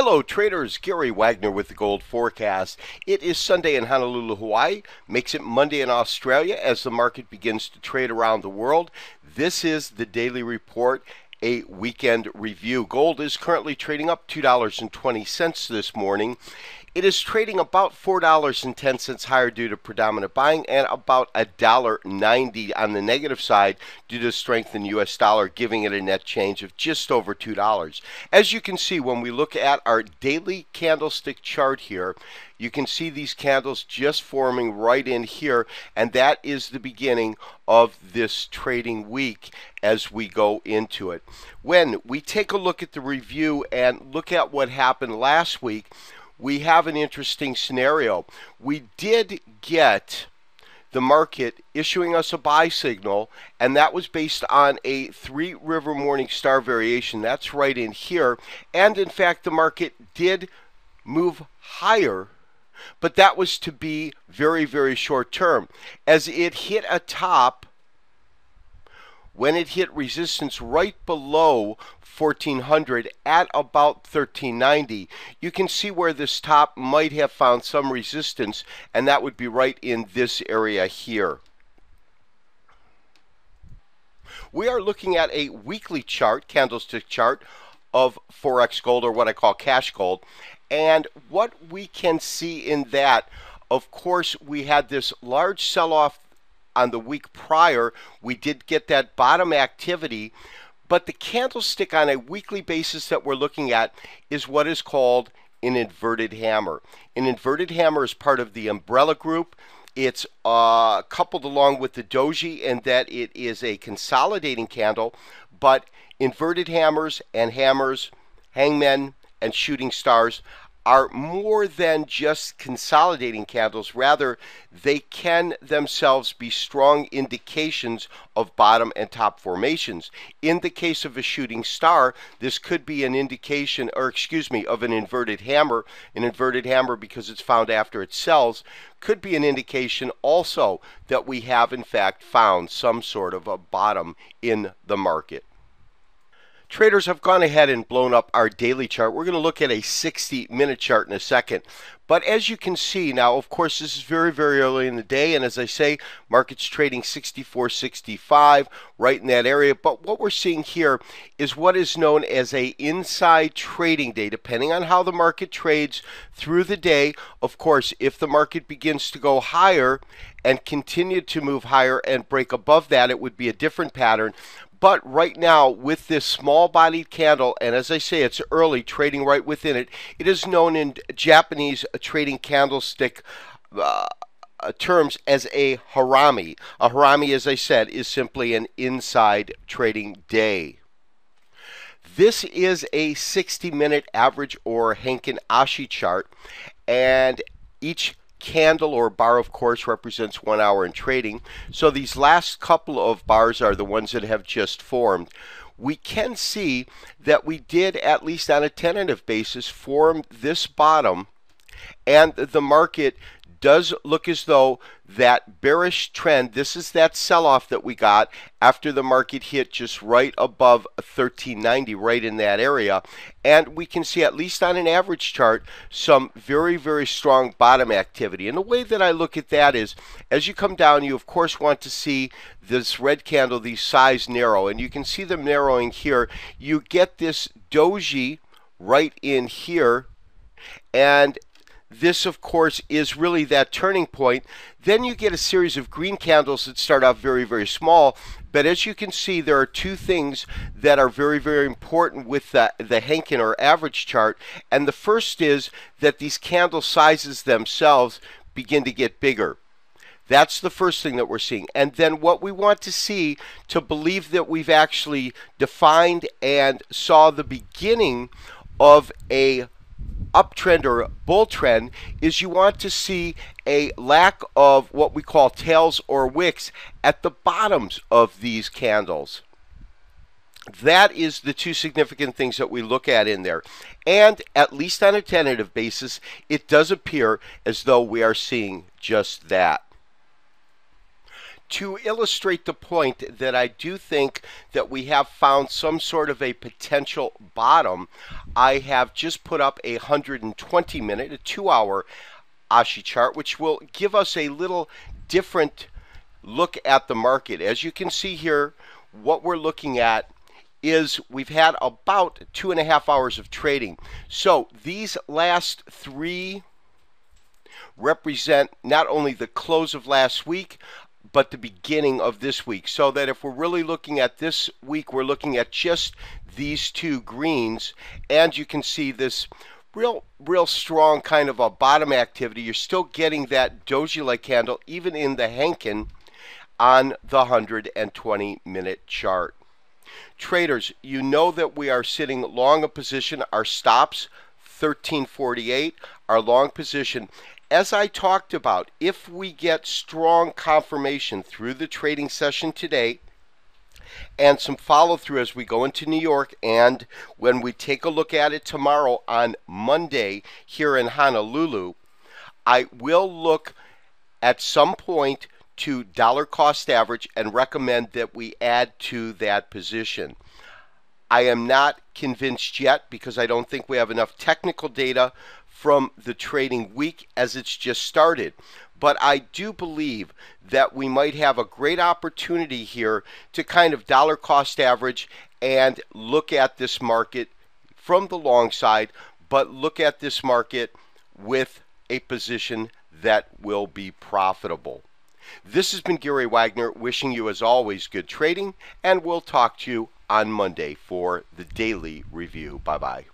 Hello traders, Gary Wagner with the Gold Forecast. It is Sunday in Honolulu, Hawaii, makes it Monday in Australia as the market begins to trade around the world. This is the Daily Report, a weekend review. Gold is currently trading up $2.20 this morning. It is trading about $4.10 higher due to predominant buying and about $1.90 on the negative side due to strength in the U.S. dollar, giving it a net change of just over $2. As you can see, when we look at our daily candlestick chart here, you can see these candles just forming right in here, and that is the beginning of this trading week as we go into it. When we take a look at the review and look at what happened last week, we have an interesting scenario. We did get the market issuing us a buy signal, and that was based on a 3-river morning star variation. That's right in here. And in fact, the market did move higher, but that was to be very, very short term. As it hit a top, when it hit resistance right below 1400 at about 1390, you can see where this top might have found some resistance, and that would be right in this area here. We are looking at a weekly chart, candlestick chart of Forex gold, or what I call cash gold, and what we can see in that, of course, we had this large sell-off on the week prior. We did get that bottom activity, but the candlestick on a weekly basis that we're looking at is what is called an inverted hammer. An inverted hammer is part of the umbrella group. It's coupled along with the doji in that it is a consolidating candle, but inverted hammers and hammers, hangmen and shooting stars are more than just consolidating candles. Rather, they can themselves be strong indications of bottom and top formations. In the case of a shooting star, this could be an indication, or excuse me, of an inverted hammer. An inverted hammer, because it's found after it sells, could be an indication also that we have in fact found some sort of a bottom in the market. Traders have gone ahead and blown up our daily chart. We're going to look at a 60-minute chart in a second. But as you can see now, of course, this is very, very early in the day. And as I say, market's trading 64.65, right in that area. But what we're seeing here is what is known as a inside trading day, depending on how the market trades through the day. Of course, if the market begins to go higher and continue to move higher and break above that, it would be a different pattern. But right now, with this small-bodied candle, and as I say, it's early, trading right within it, it is known in Japanese trading candlestick terms as a harami. A harami, as I said, is simply an inside trading day. This is a 60-minute average or Henkin Ashi chart, and each candle or bar, of course, represents 1 hour in trading. So these last couple of bars are the ones that have just formed. We can see that we did, at least on a tentative basis, form this bottom, and the market does look as though that bearish trend, this is that sell-off that we got after the market hit just right above 1390, right in that area. And we can see, at least on an average chart, some very, very strong bottom activity. And the way that I look at that is, as you come down, you of course want to see this red candle, these size narrow. And you can see them narrowing here. You get this doji right in here, and this, of course, is really that turning point. Then you get a series of green candles that start off very, very small. But as you can see, there are two things that are very, very important with the Henkin or average chart. And the first is that these candle sizes themselves begin to get bigger. That's the first thing that we're seeing. And then what we want to see to believe that we've actually defined and saw the beginning of a uptrend or bull trend is you want to see a lack of what we call tails or wicks at the bottoms of these candles. That is the two significant things that we look at in there. And at least on a tentative basis, it does appear as though we are seeing just that. to illustrate the point that I do think that we have found some sort of a potential bottom, I have just put up a 120-minute, a 2-hour ASHI chart, which will give us a little different look at the market. As you can see here, what we're looking at is we've had about 2.5 hours of trading. So these last 3 represent not only the close of last week, but the beginning of this week. So that if we're really looking at this week, we're looking at just these 2 greens, and you can see this real strong kind of a bottom activity. You're still getting that doji-like candle even in the Henkin on the 120-minute chart. Traders, you know that we are sitting long a position. Our stops 1348, our long position. As I talked about, if we get strong confirmation through the trading session today and some follow through as we go into New York, and when we take a look at it tomorrow on Monday here in Honolulu, I will look at some point to dollar cost average and recommend that we add to that position. I am not convinced yet because I don't think we have enough technical data from the trading week as it's just started. But I do believe that we might have a great opportunity here to kind of dollar cost average and look at this market from the long side, but look at this market with a position that will be profitable. This has been Gary Wagner wishing you, as always, good trading, and we'll talk to you on Monday for the daily review. Bye-bye.